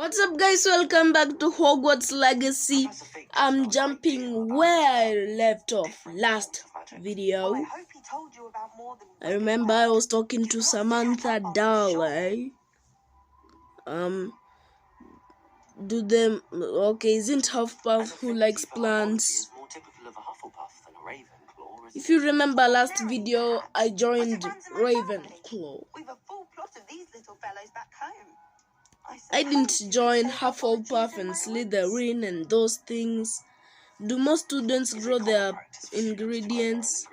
What's up, guys? Welcome back to Hogwarts Legacy. I'm jumping where I left off last video. I remember I was talking to Samantha Darley. Isn't Hufflepuff who likes plants? If you remember last video, I joined Ravenclaw. I didn't join Hufflepuff and Slytherin and those things. Do most students grow their ingredients?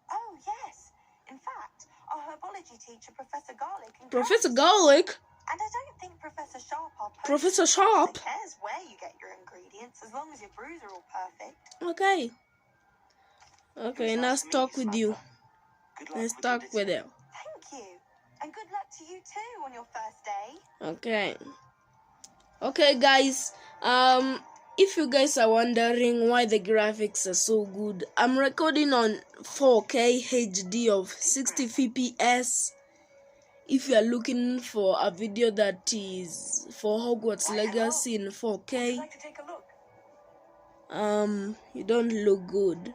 Oh, yes. In fact, our herbology teacher, Professor Garlic... Professor Garlic? And I don't think Professor Sharp... Professor Sharp? cares where you get your ingredients, as long as your brews are all perfect. Okay. Okay, nice talk with you. Nice talk with you. Thank you. And good luck to you too on your first day. Okay. Okay, guys. If you guys are wondering why the graphics are so good, I'm recording on 4K HD of 60 FPS. If you are looking for a video that is for Hogwarts Legacy in 4K, you don't look good.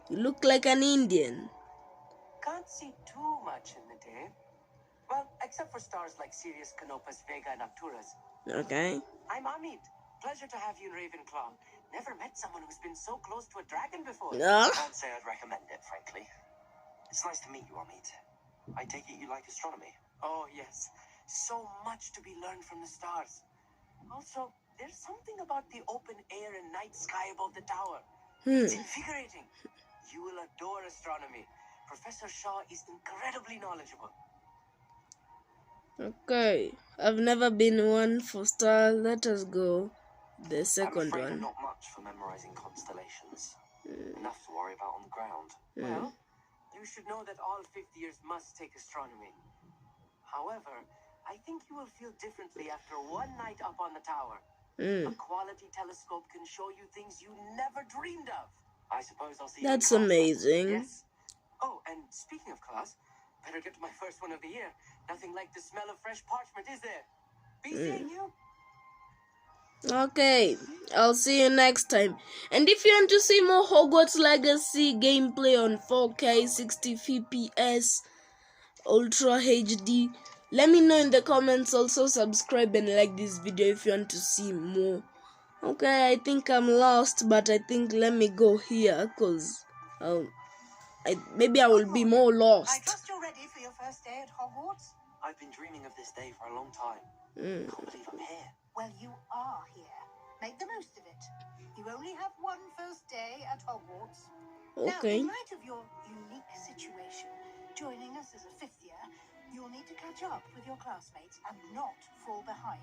You look like an Indian. Can't see too much in the day. Well, except for stars like Sirius, Canopus, Vega, and Arcturus. Okay. I'm Amit. Pleasure to have you in Ravenclaw. Never met someone who's been so close to a dragon before. No? Can't say I'd recommend it, frankly. It's nice to meet you, Amit. I take it you like astronomy. Oh, yes. So much to be learned from the stars. Also, there's something about the open air and night sky above the tower. It's invigorating. You will adore astronomy. Professor Shaw is incredibly knowledgeable. Okay. I've never been one for stars. Let us go. The second I'm afraid one. I'm not much for memorizing constellations. Enough to worry about on the ground. Well, you should know that all fifth years must take astronomy. However, I think you will feel differently after one night up on the tower. A quality telescope can show you things you never dreamed of. I suppose I'll see you That's in class. amazing. Yes. Oh, and speaking of class, better get to my first one of the year. Nothing like the smell of fresh parchment, is there? Be seeing you. Okay, I'll see you next time. And if you want to see more Hogwarts Legacy gameplay on 4K, 60 FPS, Ultra HD, let me know in the comments. Also subscribe and like this video if you want to see more. Okay, I think I'm lost, but I think let me go here because maybe I will be more I lost. trust you're ready for your first day at Hogwarts? I've been dreaming of this day for a long time. I can't believe I'm here. Well, you are here. Make the most of it. You only have one first day at Hogwarts. Okay. Now, in light of your unique situation, joining us as a fifth year, you'll need to catch up with your classmates and not fall behind.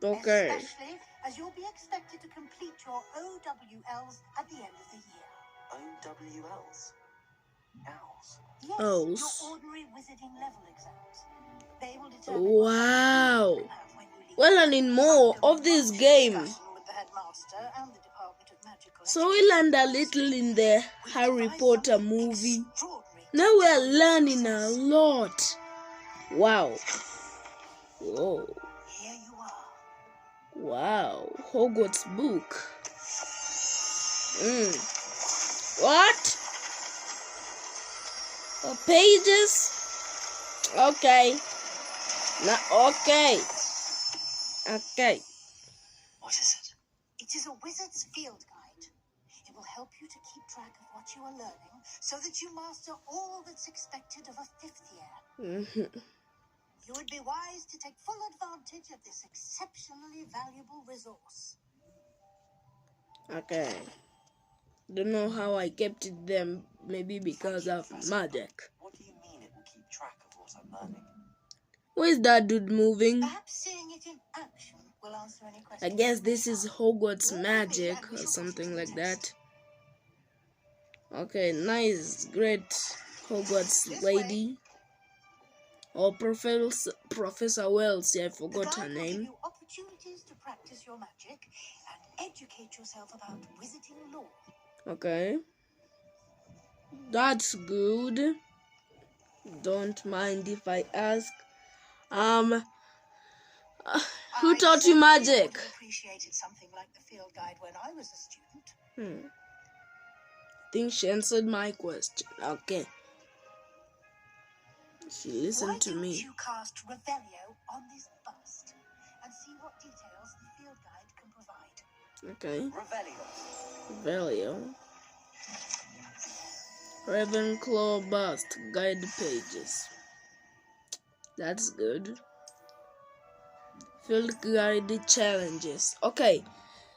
Okay. Especially as you'll be expected to complete your OWLs at the end of the year. OWLs? Owls? Yes, Owls. your ordinary wizarding level exams. They will determine Wow. what you have when you leave. Well, I need more of this game. Discussion with the headmaster and the Department of Magical So we learned a little in the Harry Potter movie. Extraordinary. Now we are learning a lot. Wow. Whoa. Here you are. Wow. Hogwarts book. What? Pages? Okay. Okay. Okay. What is it? It is a wizard's field guide. It will help you to keep track of what you are learning so that you master all that's expected of a fifth year. You would be wise to take full advantage of this exceptionally valuable resource. Okay. Don't know how I kept it there. Maybe because of magic. What do you mean it will keep track of what I'm learning? Where is that dude moving? Perhaps seeing it in action will answer any I questions. guess this is Hogwarts magic or something like that. Okay, nice, great Hogwarts lady. Or Professor Wells, I forgot her The guide will give name. you opportunities to practice your magic and educate yourself about wizarding lore. Okay. That's good. Don't mind if I ask. Who taught you magic? I appreciated something like the field guide when I was a student. I think she answered my question. Okay. She listened to me. Why don't you cast Revelio on this bust and see what details the field guide can provide? Okay. Revelio. Valio. Ravenclaw bust guide pages. That's good. Field guide challenges. Okay.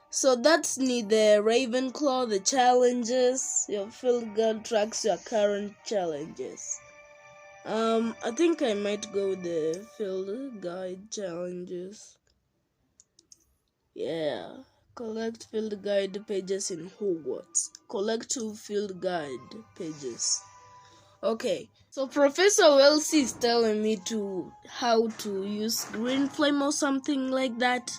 So that's the Ravenclaw, the challenges. Your field guide tracks your current challenges. I think I might go with the field guide challenges. Yeah. Collect field guide pages in Hogwarts. Collect 2 field guide pages. Okay. So Professor Wellesley is telling me how to use green flame or something like that.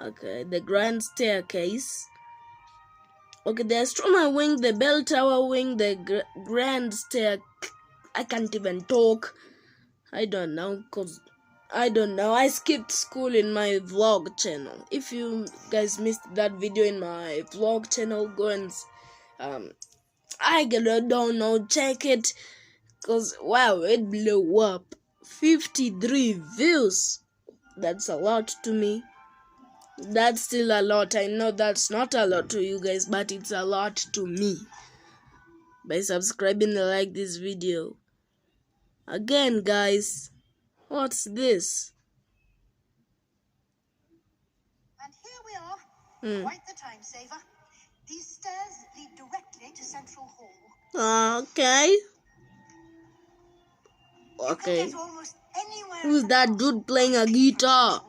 Okay, the grand staircase. Okay, the astronomer wing, the bell tower wing, the grand stair. I can't even talk. I don't know, I skipped school in my vlog channel. If you guys missed that video in my vlog channel, go and I don't know, check it. Cause wow, it blew up. 53 views. That's a lot to me. That's still a lot. I know that's not a lot to you guys, but it's a lot to me. By subscribing and like this video. Again, guys, what's this? And here we are. Quite the time saver. These stairs lead directly to Central Hall. Okay. You can Okay. get almost anywhere Who's in the that castle dude playing a from guitar? Central Hall.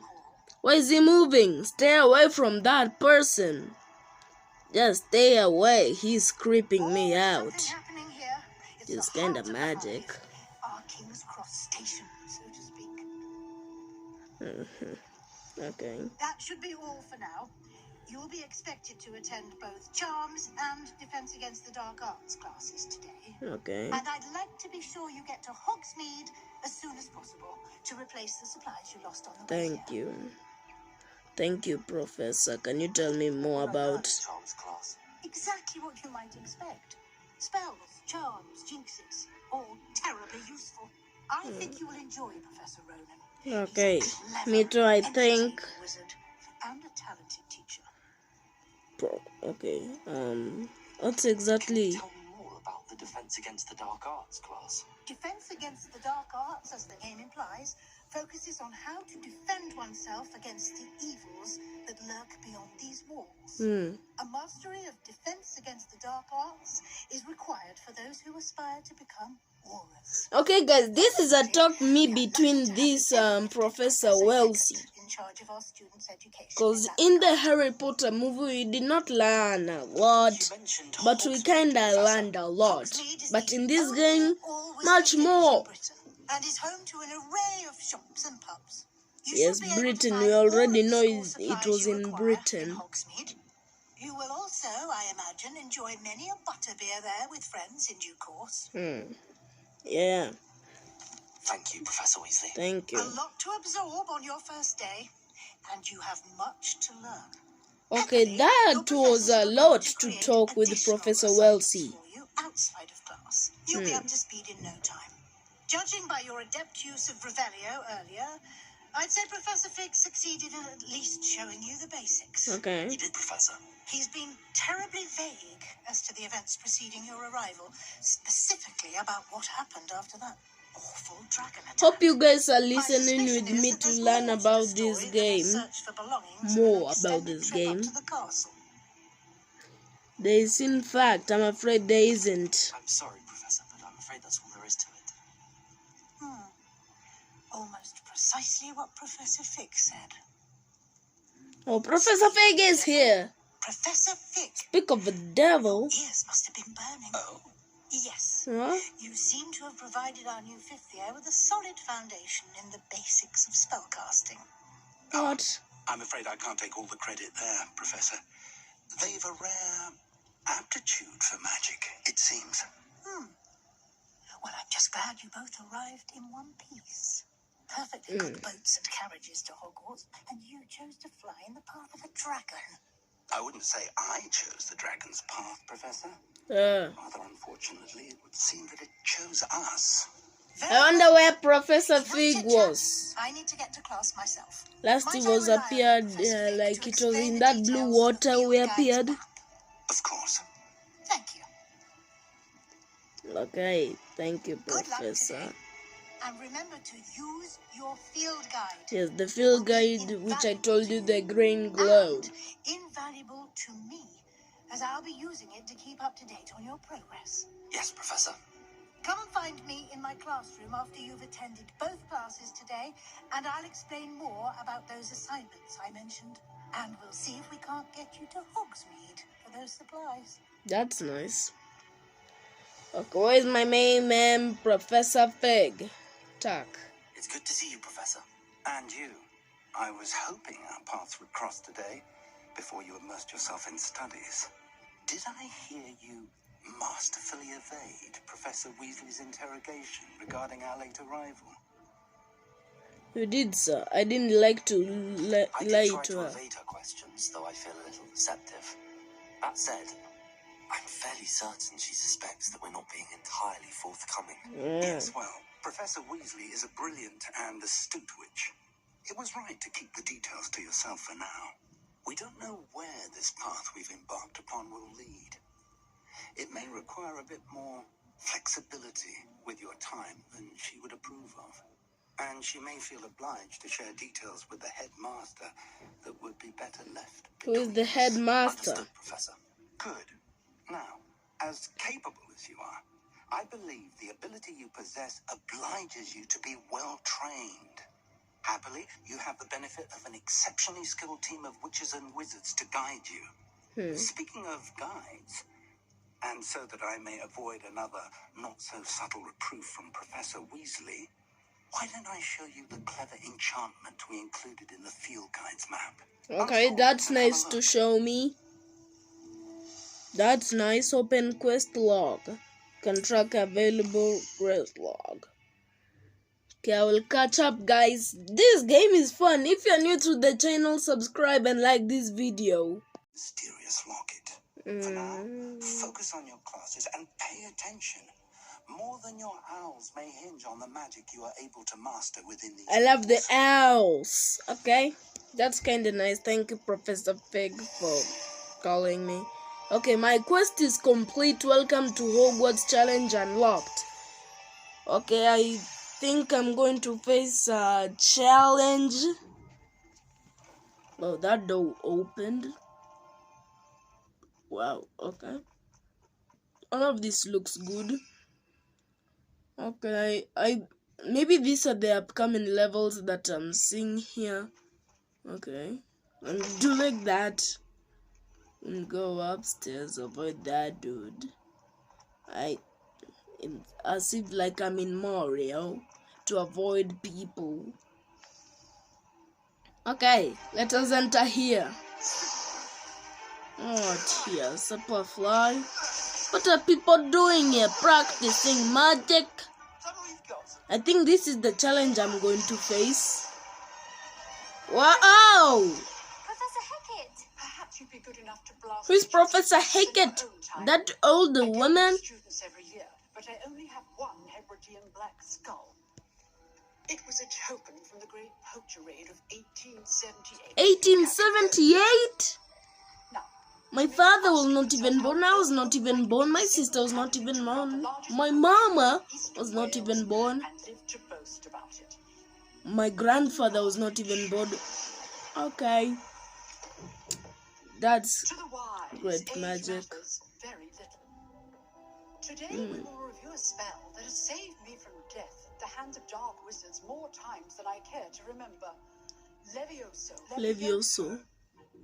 Why is he moving? Stay away from that person. Just stay away. He's creeping me out. Something happening here. It's the kind heart of the magic. hive, our King's Cross station, so to speak. Okay. That should be all for now. You'll be expected to attend both Charms and Defense Against the Dark Arts classes today. Okay. And I'd like to be sure you get to Hogsmeade as soon as possible to replace the supplies you lost on the way Thank here. you. Thank you, Professor. Can you tell me more about... Charms class. Exactly what you might expect. Spells, charms, jinxes, all terribly useful. I think you will enjoy Professor Ronan. Okay. He's a clever, Me too, I entertaining think. wizard and a talented teacher. Okay. What's exactly... Tell me more about the Defense Against the Dark Arts class. Defense Against the Dark Arts, as the name implies, focuses on how to defend oneself against the evils that lurk beyond these walls. A mastery of Defense Against the Dark Arts is required for those who aspire to become aurors. Okay, guys, this is a talk me between this Professor Wellesley. In charge of our students' education. Because in the Harry Potter movie, we did not learn a lot, but we kinda learned a lot. But in this game, much more. And is home to an array of shops and pubs. Yes, Britain, we already know it was in Britain. You will also, I imagine, enjoy many a butterbeer there with friends in due course. Yeah. Thank you, Professor Weasley. Thank you. A lot to absorb on your first day, and you have much to learn. Okay, that was a lot to talk with Professor Wellesley. Outside of class, you'll be up to speed in no time. Judging by your adept use of Revelio earlier, I'd say Professor Fig succeeded in at least showing you the basics. Okay. You did, Professor. He's been terribly vague as to the events preceding your arrival, specifically about what happened after that awful dragon attack. Hope you guys are My listening suspicion with is me that to there's learn more to about the this story than a game. search for belongings More and an about extended this trip up game. to the castle. There is, in fact, I'm afraid there isn't. I'm sorry, Professor, but I'm afraid that's all there is to it. Almost precisely what Professor Fig said. Oh, Professor Fig is here. Professor Fig. Speak of the devil. Ears must have been burning. Oh. Yes. Huh? You seem to have provided our new fifth year with a solid foundation in the basics of spellcasting. What? I'm afraid I can't take all the credit there, Professor. They've a rare aptitude for magic, it seems. Well, I'm just glad you both arrived in one piece. perfectly good boats and carriages to Hogwarts, and you chose to fly in the path of a dragon. I wouldn't say I chose the dragon's path, Professor. Uh, Rather unfortunately, it would seem that it chose us. I wonder where Professor Fig was. I need to get to class myself. Last he was appeared like it was in that blue water we appeared. Of course. Thank you. Okay, thank you, Good luck Professor. today. And remember to use your field guide. Yes, the field guide which I told you, the green glow. And invaluable to me, as I'll be using it to keep up to date on your progress. Yes, Professor. Come and find me in my classroom after you've attended both classes today, and I'll explain more about those assignments I mentioned. And we'll see if we can't get you to Hogsmeade for those supplies. That's nice. Okay, where's my main man, Professor Fig? Tack. It's good to see you, Professor. And you. I was hoping our paths would cross today before you immersed yourself in studies. Did I hear you masterfully evade Professor Weasley's interrogation regarding our late arrival? You did, sir. I didn't like to lie I did try to to her. evade her questions, though I feel a little deceptive. That said, I'm fairly certain she suspects that we're not being entirely forthcoming. Yes, well, Professor Weasley is a brilliant and astute witch. It was right to keep the details to yourself for now. We don't know where this path we've embarked upon will lead. It may require a bit more flexibility with your time than she would approve of. And she may feel obliged to share details with the headmaster that would be better left. Who is the headmaster? Understood, Professor. Good. Now, as capable as you are, I believe the ability you possess obliges you to be well trained. Happily, you have the benefit of an exceptionally skilled team of witches and wizards to guide you. Speaking of guides, and so that I may avoid another not-so-subtle reproof from Professor Weasley, why don't I show you the clever enchantment we included in the field guide's map? Okay, that's nice to show me. That's nice. Open quest log. Can track available quest log. Okay, I will catch up, guys. This game is fun. If you're new to the channel, subscribe and like this video. Mysterious locket. For now, focus on your classes and pay attention. More than your owls may hinge on the magic you are able to master within these. I love the owls. Okay, that's kind of nice. Thank you, Professor Fig, for calling me. Okay, my quest is complete. Welcome to Hogwarts challenge unlocked. Okay, I think I'm going to face a challenge. Oh, that door opened. Wow, okay. All of this looks good. Okay, I maybe these are the upcoming levels that I'm seeing here. Okay, and do like that and go upstairs. Avoid that dude. As if like I'm in Mario to avoid people. Okay, let us enter here. What here? Superfly? What are people doing here? Practicing magic? I think this is the challenge I'm going to face. Wow! Professor Hecat! Perhaps you'd be good enough to blast. Who's Professor Hecat? That old woman? Students every year, but I only have one Hebridean black skull. It was a token from the great poacher raid of 1878. 1878? Now, My father was not even born. I was not even born. My sister was not even born. My mama was not even born. and lived to boast about it. My grandfather was not even born. Okay. That's To the wise, great age magic. matters very little. Today we will review a spell that has saved me from death at the hands of dark wizards more times than I care to remember. Levioso. Levioso.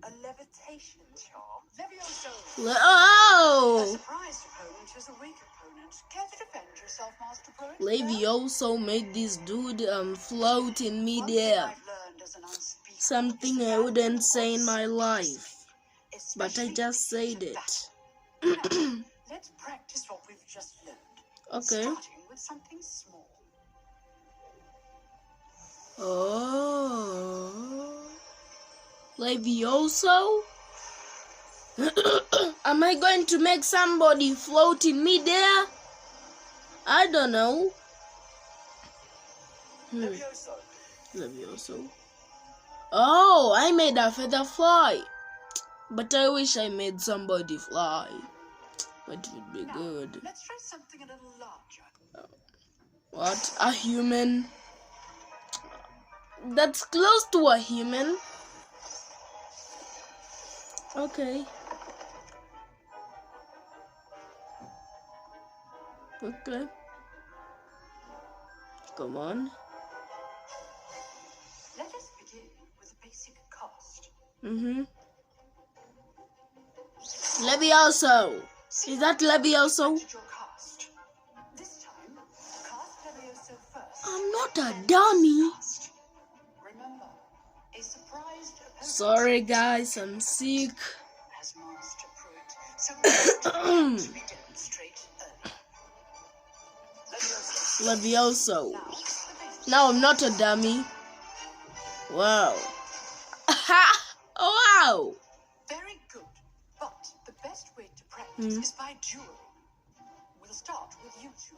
A levitation charm. Levioso. A Oh! surprised opponent is a weak opponent. Care to defend yourself, Master Poet? Levioso made this dude float in One thing midair. I've learned as an unspeakable Something is I the wouldn't value say in of my life. But I especially just in said it. battle. Now, let's practice what we've just learned. Okay. Starting with something small. Oh. Levioso? Am I going to make somebody float in midair? I don't know. Levioso. Oh, I made a feather fly. But I wish I made somebody fly. It would be good. Let's try something a little larger. What? A human? That's close to a human. Okay. Okay. Come on. Let us begin with a basic cast. Levioso. Is that Levioso? Your cast. This time, cast Levioso first. I'm not a dummy. Remember, a surprised opponent. Sorry guys, I'm sick. As Master Pruitt, so to be demonstrate early. Levioso. No, I'm not a dummy. Wow. Wow. Very good. But the best way to practice is by dueling. We'll start with you two.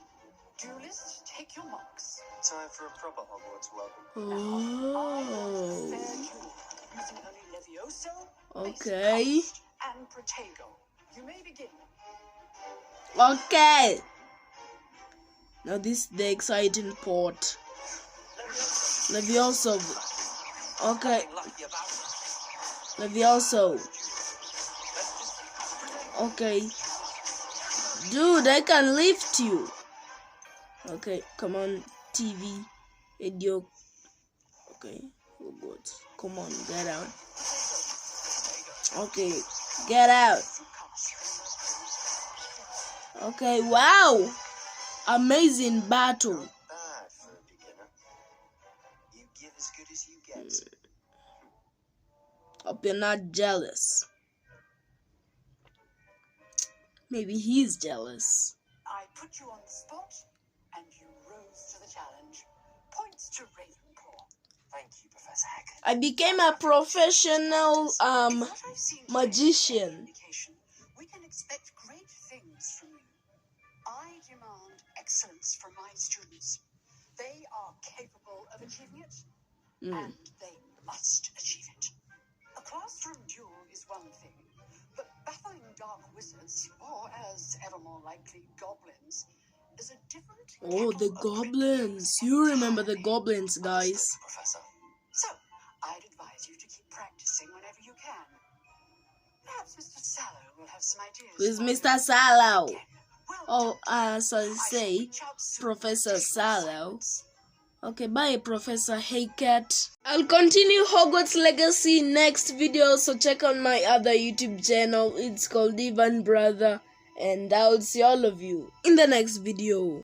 Duelists, take your marks. Time for a proper Hogwarts welcome. I want Oh. a fair duel, using only Levioso, Okay. Basic Cast, and Protego. You may begin. Okay. Now this is the exciting part. Levioso. Okay. Levioso. Okay. Dude, I can lift you. Okay, come on, TV, radio. Okay, oh God, come on, get out. Okay, get out. Okay, wow, amazing battle. Bad for a beginner. You give as good as you get. Hope you're not jealous. Maybe he's jealous. I put you on the spot, and you rose to the challenge. Points to Ravenclaw. Thank you, Professor Hecat. I became a professional If what I've seen magician. indication, we can expect great things from you. I demand excellence from my students. They are capable of achieving it, and they must achieve it. A classroom duel is one thing, but battling dark wizards, or as ever more likely, goblins, is a different Oh, the kettle of goblins. tricks You remember the entirely. goblins, guys. Professor. So, I'd advise you to keep practicing whenever you can. Perhaps Mr. Sallow will have some ideas. Who's for you. Mr. Sallow? Again, well Oh, done. as I I shall say, reach out soon Professor with additional Sallow. assignments. Okay, bye, Professor Hecat. I'll continue Hogwarts Legacy next video, so check out my other YouTube channel. It's called Ivan Brother, and I'll see all of you in the next video.